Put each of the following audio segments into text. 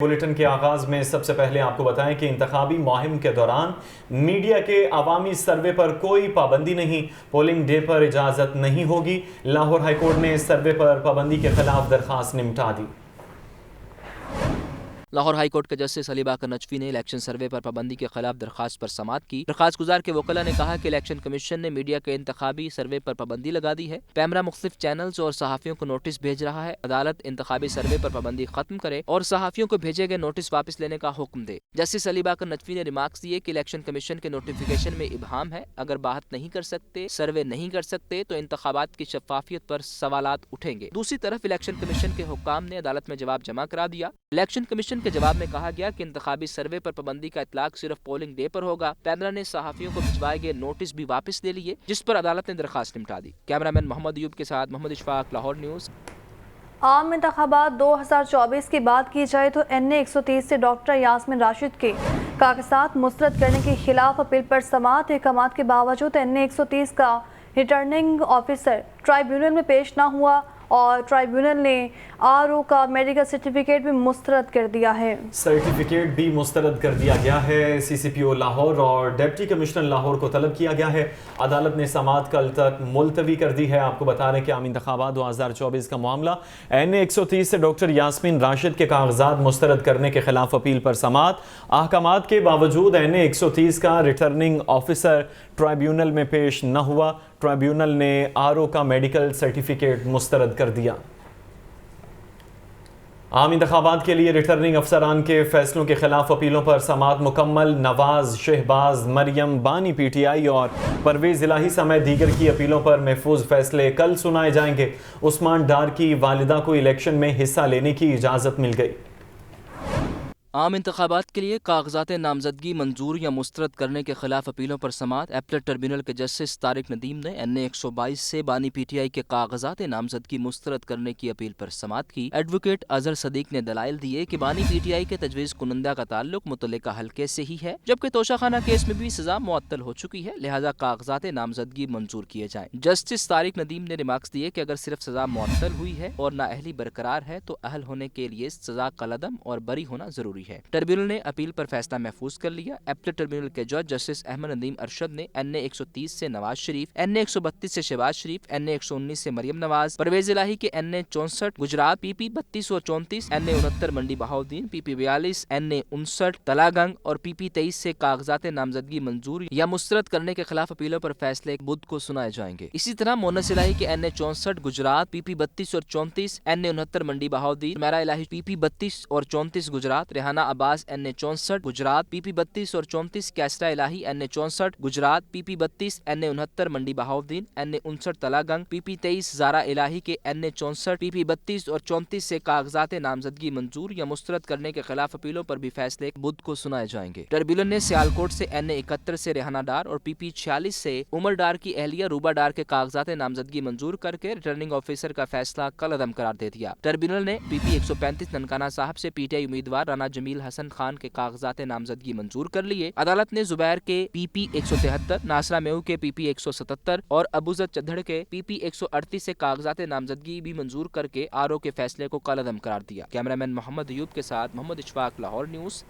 Bulletin کے آغاز میں سب سے پہلے آپ کو بتائیں کہ انتخابی مہم کے دوران میڈیا کے عوامی سروے پر کوئی پابندی نہیں، پولنگ ڈے پر اجازت نہیں ہوگی۔ لاہور ہائی کورٹ نے سروے پر پابندی کے خلاف درخواست نمٹا دی۔ لاہور ہائی کورٹ کے جسٹس علی باقر نجفی نے الیکشن سروے پر پابندی کے خلاف درخواست پر سماعت کی۔ درخواست گزار کے وکلاء نے کہا کہ الیکشن کمیشن نے میڈیا کے انتخابی سروے پر پابندی لگا دی ہے۔ پیمرا مختلف چینلز اور صحافیوں کو نوٹس بھیج رہا ہے۔ عدالت انتخابی سروے پر پابندی ختم کرے اور صحافیوں کو بھیجے گئے نوٹس واپس لینے کا حکم دے۔ جسٹس علی باقر نجفی نے ریمارکس دیے کہ الیکشن کمیشن کے نوٹیفیکیشن میں ابہام ہے۔ اگر بات نہیں کر سکتے، سروے نہیں کر سکتے تو انتخابات کی شفافیت پر سوالات اٹھیں گے۔ دوسری طرف الیکشن کمیشن کے حکام نے عدالت میں جواب جمع کرا دیا۔ الیکشن کمیشن کے جواب میں کہا گیا کہ انتخابی سروے پر پابندی کا اطلاق صرف پولنگ ڈے پر ہوگا۔ پیمرا نے صحافیوں کو بھجوائے گئے نوٹس بھی واپس لے لیے، جس پر عدالت نے درخواست نمٹا دی۔ کیمرامین محمد ایوب کے ساتھ محمد اشفاق، لاہور نیوز۔ عام انتخابات 2024 کی بات کی جائے تو NA 130 سے ڈاکٹر یاسمین راشد کے کاغذات مسترد کرنے کے خلاف اپیل پر سماعت۔ احکامات کے باوجود NA 130 کا ریٹرننگ آفیسر ٹرائیبیونل میں پیش نہ ہوا اور ٹرائیبیونل نے RO کا میڈیکل سرٹیفکیٹ بھی مسترد کر دیا ہے۔ سرٹیفکیٹ بھی مسترد کر دیا گیا ہے۔ CCPO لاہور اور ڈپٹی کمشنر لاہور کو طلب کیا گیا ہے۔ عدالت نے سماعت کل تک ملتوی کر دی ہے۔ آپ کو بتا رہے ہیں کہ عام انتخابات 2024 کا معاملہ NA 130 سے ڈاکٹر یاسمین راشد کے کاغذات مسترد کرنے کے خلاف اپیل پر سماعت۔ احکامات کے باوجود NA 130 کا ریٹرننگ آفیسر ٹرائیبیونل میں پیش نہ ہوا۔ ٹرائیبیونل نے RO کا میڈیکل سرٹیفکیٹ مسترد کر دیا۔ عام انتخابات کے لیے ریٹرننگ افسران کے فیصلوں کے خلاف اپیلوں پر سماعت مکمل۔ نواز، شہباز، مریم، بانی PTI اور پرویز الہی سمیت دیگر کی اپیلوں پر محفوظ فیصلے کل سنائے جائیں گے۔ عثمان ڈار کی والدہ کو الیکشن میں حصہ لینے کی اجازت مل گئی۔ عام انتخابات کے لیے کاغذات نامزدگی منظور یا مسترد کرنے کے خلاف اپیلوں پر سماعت۔ اپیلیٹ ٹربیونل کے جسٹس طارق ندیم نے NA 122 سے بانی PTI کے کاغذات نامزدگی مسترد کرنے کی اپیل پر سماعت کی۔ ایڈوکیٹ اظہر صدیق نے دلائل دیے کہ بانی PTI کے تجویز کنندہ کا تعلق متعلقہ حلقے سے ہی ہے، جبکہ توشہ خانہ کیس میں بھی سزا معطل ہو چکی ہے، لہذا کاغذات نامزدگی منظور کیے جائیں۔ جسٹس طارق ندیم نے ریمارکس دیے کہ اگر صرف سزا معطل ہوئی ہے اور نااہلی برقرار ہے تو اہل ہونے کے لیے سزا کالعدم اور بری ہونا ضروری ہے۔ ٹربیونل نے اپیل پر فیصلہ محفوظ کر لیا۔ اپیلیٹ ٹربیونل کے جج جسٹس احمد ندیم ارشد نے NA 130 سے نواز شریف، NA 132 سے شہباز شریف، NA 119 سے مریم نواز، پرویز الہی کے NA 64 گجرات PP 32 اور 34، NA 69 منڈی بہاؤدین، PP 42، NA 59 تلاگنگ اور PP 23 سے کاغذات نامزدگی منظور یا مسترد کرنے کے خلاف اپیلوں پر فیصلے بدھ کو سنائے جائیں گے۔ اسی طرح مونس الہی کے NA 64 گجرات، PP 32 اور 34، NA 69 منڈی بہاؤدین، میرا الہی PP 32 اور 34 گجرات، ریحانہ عباس NA 64 گجرات، PP 32 اور 34، کیسرا الہی NA 64 گجرات، PP 32، NA 69 منڈی بہاؤدین، NA 59 تلاگنگ، PP 23 زارا الہی کے NA 64 PP 32 اور 34 سے کاغذات نامزدگی منظور یا مسترد کرنے کے خلاف اپیلوں پر بھی فیصلے بدھ کو سنائے جائیں گے۔ ٹربیونل نے سیالکوٹ سے NA 71 سے ریحانہ ڈار اور PP 46 سے عمر ڈار کی اہلیہ روبا ڈار کے کاغذات نامزدگی منظور کر کے ریٹرننگ آفیسر کا فیصلہ کالعدم قرار دے دیا۔ ٹربیونل نے PP 135 ننکانہ صاحب سے PTI امیدوار رانا جمیل حسن خان کے کاغذات نامزدگی منظور کر لیے۔ عدالت نے زبیر کے PP 173، ناصرہ میو کے PP 177 اور ابوذر چدھڑ کے PP 138 سے کاغذات نامزدگی بھی منظور کر کے RO کے فیصلے کو کالعدم قرار دیا۔ کیمرامین محمد ایوب کے ساتھ محمد اشفاق، لاہور نیوز۔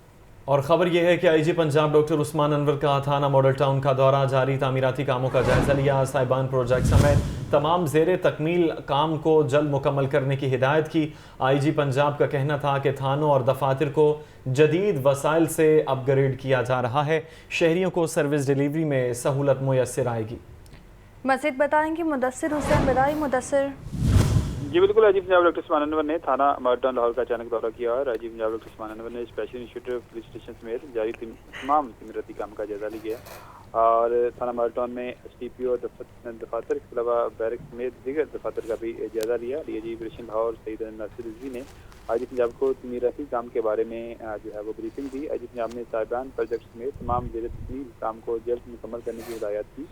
اور خبر یہ ہے کہ IG پنجاب ڈاکٹر عثمان انور کا تھانہ ماڈل ٹاؤن کا دورہ جاری، تعمیراتی کاموں کا جائزہ لیا، صاحبان پروجیکٹ سمیت تمام زیر تکمیل کام کو جلد مکمل کرنے کی ہدایت کی۔ IG پنجاب کا کہنا تھا کہ تھانوں اور دفاتر کو جدید وسائل سے اپ گریڈ کیا جا رہا ہے، شہریوں کو سروس ڈیلیوری میں سہولت میسر آئے گی۔ مزید بتائیں کہ مدثر حسین بدائی۔ مدثر جی بالکل، IG پنجاب ڈاکٹر عثمان انور نے تھانہ ماڈل ٹاؤن لاہور کا اچانک دورہ کیا اور IG پنجاب ڈاکٹر عثمان انور نے اسپیشل انیشیٹو پولیس اسٹیشن سمیت جاری تمام تعمیراتی کام کا جائزہ لیا اور تھانہ ماڈل ٹاؤن میں STPO دفاتر کے علاوہ بیرک سمیت دیگر دفاتر کا بھی جائزہ لیا۔ DIG آپریشن لاہور سعید ناصر رضوی نے IG پنجاب کو تعمیراتی کام کے بارے میں جو ہے وہ بریفنگ دی۔ IG پنجاب نے صاحبان پروجیکٹ سمیت تمام زیر تکمیل کام کو جلد مکمل کرنے کی ہدایت کی۔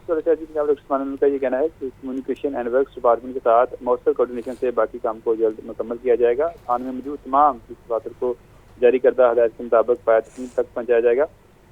IG پنجاب ڈاکٹر عثمان انور کا یہ کہنا ہے کہ کمیونیکیشن اینڈ ورکس ڈپارٹمنٹ کے ساتھ مؤثر کوارڈینیشن سے باقی کام کو جلد مکمل کیا جائے گا۔ تھانے میں موجود تمام دفاتر کو جاری کردہ ہدایت کے مطابق پایہ تکمیل تک پہنچایا جائے گا۔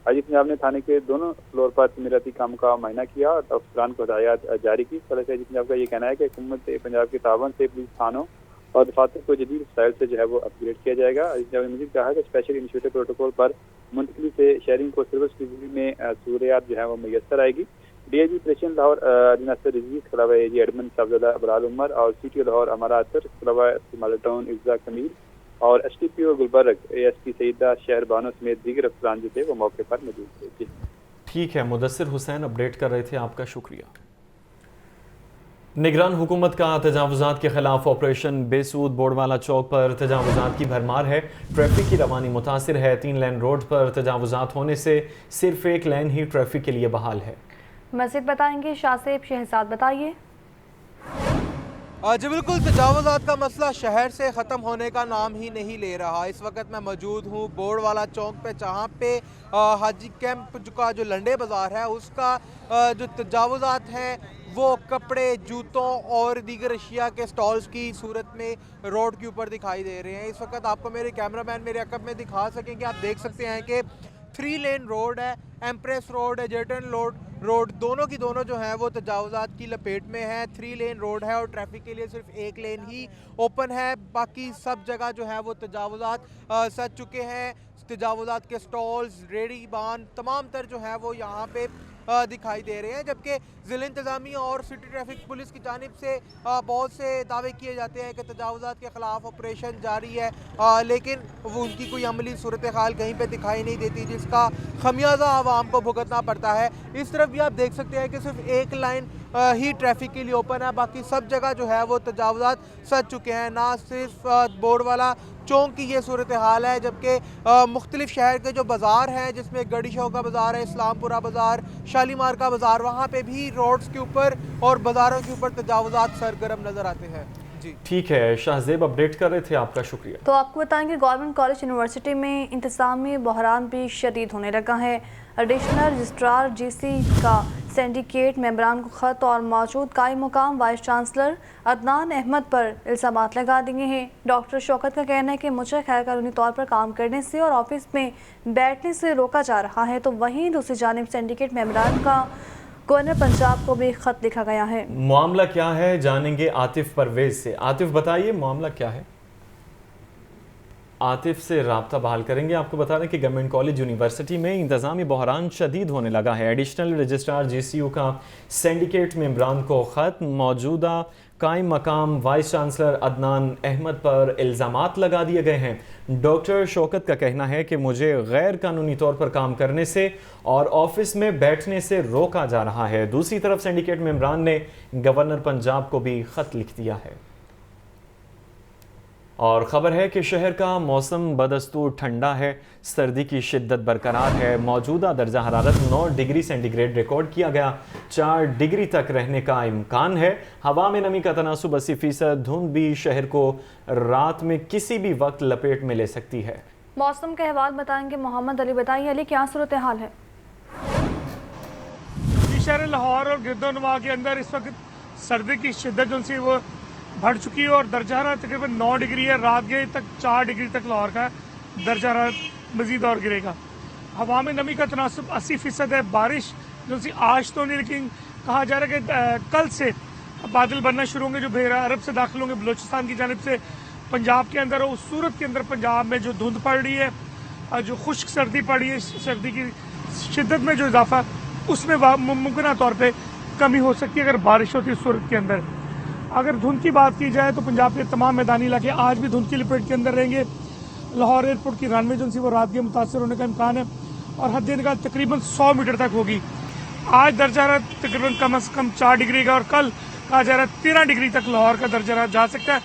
IG پنجاب نے تھانے کے دونوں فلور پر تعمیراتی کام کا معائنہ کیا اور افسران کو ہدایات جاری کی۔ IG پنجاب کا یہ کہنا ہے کہ حکومت پنجاب کے تعاون سے پولیس تھانوں اور دفاتر کو جدید وسائل سے جو ہے وہ اپ گریڈ کیا جائے گا۔ عزیز نے مزید کہا کہ اسپیشل انیشیٹو پروٹوکول پر منتقلی سے شہرین کو سروس ڈلیوری میں سہولیات جو ہے وہ میسر آئے گی۔ D I G operation Lahore Nasir Rizvi, اس کے علاوہ اے جی ایڈمن صاحبزادہ ابرال عمر اور سی ٹی او لاہور امارا اطہر، اس کے علاوہ ماڈل ٹاؤن افزا کمیل اور S T P O Gulberg A S P Saeeda شہر بانو سمیت دیگر افسران جو تھے وہ موقع پر موجود تھے۔ ٹھیک ہے، مدثر حسین اپڈیٹ کر رہے تھے، آپ کا شکریہ۔ نگران حکومت کا تجاوزات کے خلاف آپریشن بے سود بورڈوالا چوک پر تجاوزات کی بھرمار ہے۔ ٹریفک کی روانی متاثر ہے۔ 3 لین روڈ پر تجاوزات ہونے سے صرف 1 لین ہی ٹریفک کے لیے بحال ہے۔ مزید بتائیں گے شاہزیب شہزاد، بتائیے۔ جی بالکل، تجاوزات کا مسئلہ شہر سے ختم ہونے کا نام ہی نہیں لے رہا۔ اس وقت میں موجود ہوں بورڈ والا چوک پہ، جہاں پہ حاجی کیمپ کا جو لنڈے بازار ہے اس کا جو تجاوزات ہیں وہ کپڑے، جوتوں اور دیگر اشیاء کے سٹالز کی صورت میں روڈ کے اوپر دکھائی دے رہے ہیں۔ اس وقت آپ کو میرے کیمرہ مین میرے عقب میں دکھا سکیں گے، آپ دیکھ سکتے ہیں کہ 3 لین روڈ ہے، ایمپریس روڈ ہے، جیٹن روڈ دونوں کی دونوں جو ہیں وہ تجاوزات کی لپیٹ میں ہیں۔ 3 لین روڈ ہے اور ٹریفک کے لیے صرف 1 لین ہی اوپن ہے، باقی سب جگہ جو ہے وہ تجاوزات سج چکے ہیں۔ تجاوزات کے سٹالز، ریڑھی بان تمام تر جو ہیں وہ یہاں پہ دکھائی دے رہے ہیں، جبکہ ضلع انتظامیہ اور سٹی ٹریفک پولیس کی جانب سے بہت سے دعوے کیے جاتے ہیں کہ تجاوزات کے خلاف آپریشن جاری ہے، لیکن وہ ان کی کوئی عملی صورتحال کہیں پہ دکھائی نہیں دیتی، جس کا خمیازہ عوام کو بھگتنا پڑتا ہے۔ اس طرف بھی آپ دیکھ سکتے ہیں کہ صرف 1 لائن ہی ٹریفک کے لیے اوپن ہے، باقی سب جگہ جو ہے وہ تجاوزات سج چکے ہیں۔ نہ صرف بورڈ والا چونک کی یہ صورتحال ہے، جبکہ مختلف شہر کے جو بازار ہیں، جس میں گڑی شاہ کا بازار ہے، اسلام پورہ بازار، شالیمار کا بازار، وہاں پہ بھی روڈز کے اوپر اور بازاروں کے اوپر تجاوزات سرگرم نظر آتے ہیں۔ جی ٹھیک ہے، شاہزیب اپڈیٹ کر رہے تھے، آپ کا شکریہ۔ تو آپ کو بتائیں کہ گورنمنٹ کالج یونیورسٹی میں انتظامی بحران بھی شدید ہونے لگا ہے۔ ایڈیشنل رجسٹرار جی سی کا سینڈیکیٹ ممبران کو خط اور موجود قائم مقام وائس چانسلر عدنان احمد پر الزامات لگا دیے ہیں۔ ڈاکٹر شوکت کا کہنا ہے کہ مجھے غیر قانونی طور پر کام کرنے سے اور آفس میں بیٹھنے سے روکا جا رہا ہے، تو وہیں دوسری جانب سینڈیکیٹ ممبران کا گورنر پنجاب کو بھی خط لکھا گیا ہے۔ معاملہ کیا ہے جانیں گے عاطف پرویز سے۔ عاطف بتائیے معاملہ کیا ہے؟ عاطف سے رابطہ بحال کریں گے۔ آپ کو بتا دیں کہ گورنمنٹ کالج یونیورسٹی میں انتظامی بحران شدید ہونے لگا ہے۔ Additional registrar G C U کا سینڈیکیٹ ممبران کو خط، موجودہ قائم مقام وائس چانسلر عدنان احمد پر الزامات لگا دیے گئے ہیں۔ ڈاکٹر شوکت کا کہنا ہے کہ مجھے غیر قانونی طور پر کام کرنے سے اور آفس میں بیٹھنے سے روکا جا رہا ہے۔ دوسری طرف سینڈیکیٹ ممبران نے گورنر پنجاب کو بھی خط لکھ دیا ہے۔ اور خبر ہے کہ شہر کا موسم بدستور ٹھنڈا ہے، سردی کی شدت برقرار ہے۔ موجودہ درجہ حرارت 9 ڈگری سینٹی گریڈ ریکارڈ کیا گیا، 4 ڈگری تک رہنے کا امکان ہے۔ ہوا میں نمی کا تناسب 80%، دھند بھی شہر کو رات میں کسی بھی وقت لپیٹ میں لے سکتی ہے۔ موسم کے احوال بتائیں گے محمد علی، بتائیے علی کیا صورتحال ہے؟ شہر لاہور اور گرد و نواح کے اندر اس وقت سردی کی شدت جو سی وہ بڑھ چکی ہے اور درجہ حرارت تقریباً 9 ڈگری ہے۔ رات گئے تک 4 ڈگری تک لاہور کا درجہ حرارت مزید اور گرے گا۔ ہوا میں نمی کا تناسب 80% ہے۔ بارش جو سی آج تو نہیں، لیکن کہا جا رہا ہے کہ کل سے بادل بننا شروع ہوں گے جو بحیرہ عرب سے داخل ہوں گے بلوچستان کی جانب سے پنجاب کے اندر۔ اس صورت کے اندر پنجاب میں جو دھند پڑ رہی ہے اور جو خشک سردی پڑی ہے، سردی کی شدت میں جو اضافہ، اس میں ممکنہ طور پہ کمی ہو سکتی ہے اگر بارش ہوتی ہے اس صورت کے اندر۔ اگر دھند کی بات کی جائے تو پنجاب کے تمام میدانی علاقے آج بھی دھند کی لپیٹ کے اندر رہیں گے۔ لاہور ایئرپورٹ کی رن وے جو سی وہ رات کے متاثر ہونے کا امکان ہے اور حد نگاہ تقریباً 100 میٹر تک ہوگی۔ آج درجہ حرارت تقریباً کم از کم 4 ڈگری کا اور کل کہا جا رہا ہے 13 ڈگری تک لاہور کا درجہ حرارت جا سکتا ہے۔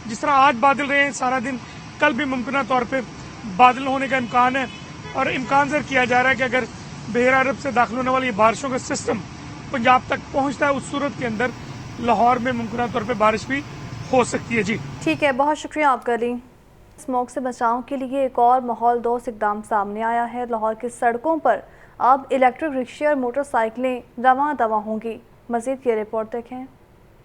جس طرح آج بادل رہے ہیں سارا دن، کل بھی ممکنہ طور پہ بادل ہونے کا امکان ہے اور امکان ذکر کیا جا رہا ہے کہ اگر بحیرہ عرب سے داخل ہونے والی بارشوں کا سسٹم پنجاب تک پہنچتا ہے، اس صورت کے اندر لاہور میں ممکنہ طور پہ بارش بھی ہو سکتی ہے۔ جی ٹھیک ہے، بہت شکریہ آپ کا علی۔ اسموک سے بچاؤ کے لیے ایک اور ماحول دوست اقدام سامنے آیا ہے۔ لاہور کی سڑکوں پر اب الیکٹرک رکشے اور موٹر سائیکلیں رواں دواں ہوں گی۔ مزید کی رپورٹ دیکھیں۔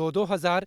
2,000